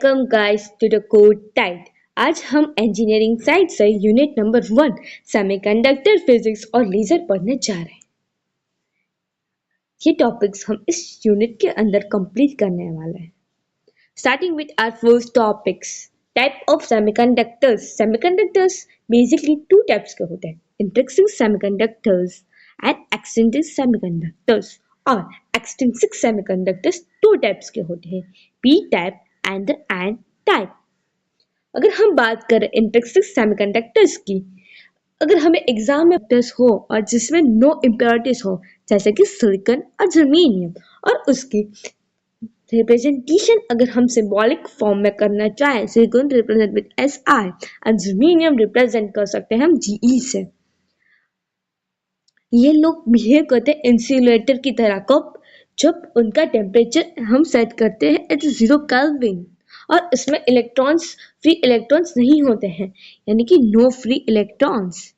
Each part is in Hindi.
Welcome guys to the code tight. आज हम इंजीनियरिंग साइड से यूनिट नंबर 1 सेमीकंडक्टर फिजिक्स और लेजर पढ़ने जा रहे हैं। ये टॉपिक्स हम इस यूनिट के अंदर कंप्लीट करने वाले हैं। Starting with our first topics, type of semiconductors. Semiconductors basically two types के होते हैं, intrinsic semiconductors and extrinsic semiconductors. और एक्सट्रिंसिक सेमीकंडक्टर्स दो टाइप्स के होते हैं, P type and the N type. अगर हम बात करें इंट्रिंसिक सेमीकंडक्टर्स की, अगर हमें एग्जाम में टेस्ट हो और जिसमें नो इम्प्योरिटीज हो, जैसे कि सिलिकॉन और जर्मेनियम, और उसकी रिप्रेजेंटेशन अगर हम सिंबॉलिक फॉर्म में करना चाहें, सिलिकॉन रिप्रेजेंट विद SI और जर्मेनियम रिप्रेजेंट कर सकते हैं हम GE से। ये लोग बिहेव करते हैं इंसुलेटर की तरह। कब? जब उनका टेम्परेचर हम सेट करते हैं एट 0 केल्विन और इसमें इलेक्ट्रॉन्स, फ्री इलेक्ट्रॉन्स नहीं होते हैं, यानी कि नो फ्री इलेक्ट्रॉन्स।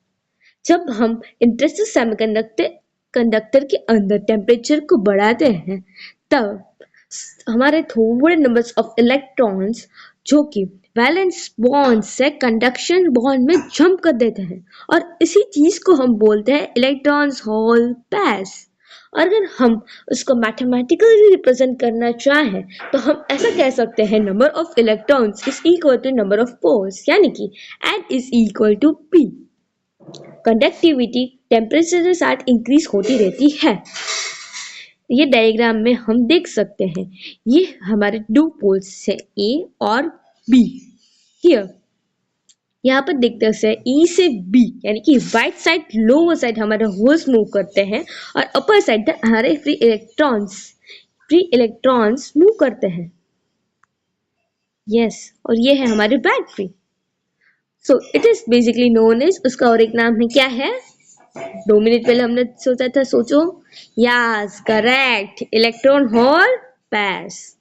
जब हम इंट्रिंसिक सेमीकंडक्टर के अंदर टेम्परेचर को बढ़ाते हैं, तब हमारे थोड़े नंबर्स ऑफ इलेक्ट्रॉन्स जो कि वैलेंस बॉन्ड से कंडक्शन बॉन्ड में जंप कर देते हैं, और इसी चीज को हम बोलते हैं इलेक्ट्रॉन्स होल पेयर्स। और अगर हम उसको मैथमेटिकली रिप्रेजेंट करना चाहें तो हम ऐसा कह सकते हैं, number of electrons is equal to number of pores, यानी कि N is equal to P। Conductivity temperature के साथ इंक्रीज होती रहती है। ये डायग्राम में हम देख सकते हैं, ये हमारे दो पोल्स है A और B। हियर यहाँ पर देखते हैं E से B, यानी कि राइट साइड लोअर साइड हमारे होल्स मूव करते हैं और अपर साइड हमारे फ्री इलेक्ट्रॉन्स मूव करते हैं। यस, और ये है हमारी battery. So it is basically known as, उसका और एक नाम है, क्या है? 2 मिनट पहले हमने सोचा था, सोचो। Yes, correct, electron hole pairs.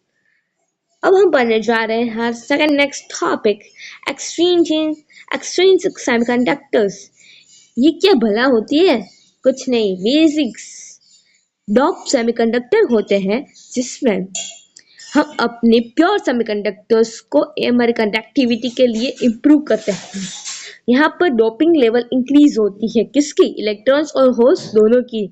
अब हम पढ़ने जा रहे हैं हर second next topic, extrinsic semiconductors. ये क्या भला होती है? कुछ नहीं, बेसिक्स। डॉप सेमीकंडक्टर होते हैं जिसमें हम अपने प्योर सेमीकंडक्टर्स को हमारी कंडक्टिविटी के लिए इम्प्रूव करते हैं। यहाँ पर डोपिंग लेवल इंक्रीज होती है, किसकी? इलेक्ट्रॉन्स और होल्स दोनों की।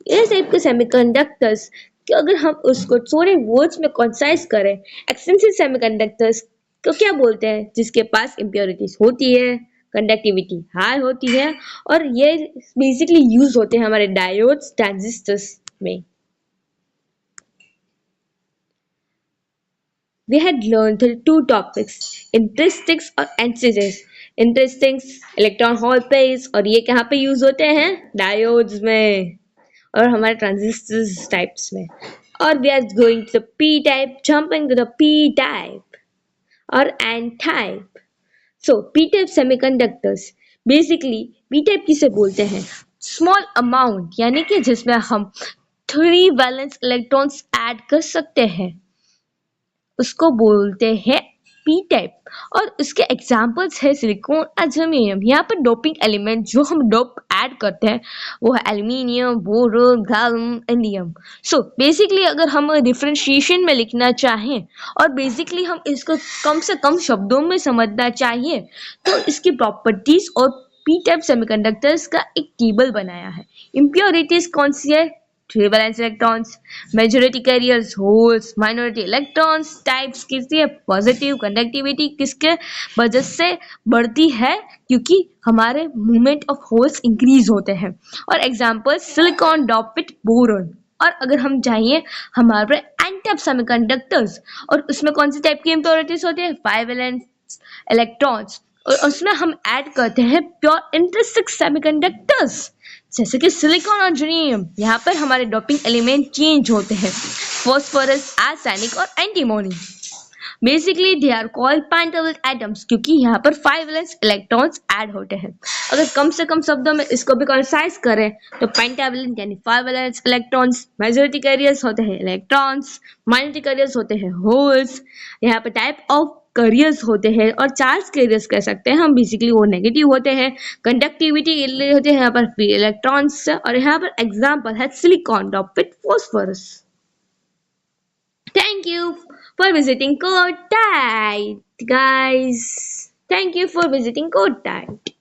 इस टाइप के सेमीकंडक्टर्स कि अगर हम उसको थोड़े वर्ड्स में कंसाइज करें, एक्सट्रिंसिक सेमीकंडक्टर्स को क्या बोलते हैं? जिसके पास इम्प्योरिटीज होती है, कंडक्टिविटी हाई होती है, और ये बेसिकली यूज होते हैं हमारे डायोड्स, ट्रांजिस्टर्स में। We had learned the two topics, intrinsics और extrinsics। Intrinsics electron hole pairs, और ये कहाँ पे यूज होते हैं? डायोड्स में और हमारे ट्रांजिस्टर्स टाइप्स में। और we are going to the P type, jumping to the P type और N type। So P type semiconductors, basically P type किसे बोलते हैं? स्मॉल अमाउंट, यानी कि जिसमें हम 3 वैलेंस इलेक्ट्रॉन्स ऐड कर सकते हैं, उसको बोलते हैं पी टाइप। और उसके एग्जांपल्स है सिलिकॉन और जर्मेनियम। यहाँ पर डोपिंग एलिमेंट जो हम डोप ऐड करते हैं वो है aluminium, boron, gallium, indium. So basically अगर हम डिफरेंशिएशन में लिखना चाहें और बेसिकली हम इसको कम से कम शब्दों में समझना चाहिए, तो इसकी प्रॉपर्टीज और पी टाइप सेमीकंडक्टर्स का एक टेबल बनाया है। इम्प्योरिटीज कौन सी है? 3 valence electrons, majority carriers holes, minority electrons. Types किसकी है? पॉजिटिव। कंडक्टिविटी किसके वजह से बढ़ती है? क्योंकि हमारे मूवमेंट ऑफ होल्स इंक्रीज होते हैं। और example silicon dope with boron. और अगर हम चाहिए हमारे एन टाइप सेमीकंडक्टर्स, और उसमें कौन सी टाइप की इम्प्योरिटीज होती है? 5 वैलेंस इलेक्ट्रॉन्स, और उसमें हम ऐड करते हैं प्योर इंट्रिंसिक सेमीकंडक्टर्स जैसे कि सिलिकॉन और जर्मेनियम। यहाँ पर हमारे डोपिंग एलिमेंट चेंज होते हैं, फॉस्फोरस, आर्सेनिक और antimony. Basically they are called pentavalent atoms, क्योंकि यहाँ पर 5 वैलेंस इलेक्ट्रॉन्स ऐड होते हैं। अगर कम से कम शब्दों में इसको भी कंसाइज करें तो पेंटावैलेंट यानी 5 वैलेंस इलेक्ट्रॉन्स, मेजॉरिटी कैरियर्स होते हैं इलेक्ट्रॉन्स, माइनॉरिटी कैरियर्स होते हैं होल्स। यहाँ पर टाइप ऑफ कैरियर्स होते हैं और चार्ज कैरियर्स कह सकते हैं हम, बेसिकली वो नेगेटिव होते हैं। कंडक्टिविटी होते हैं यहाँ पर फ्री इलेक्ट्रॉन्स, और यहाँ पर एग्जांपल है silicon dope with phosphorus. Thank you for visiting Code Tide, guys. Thank you for visiting Code Tide.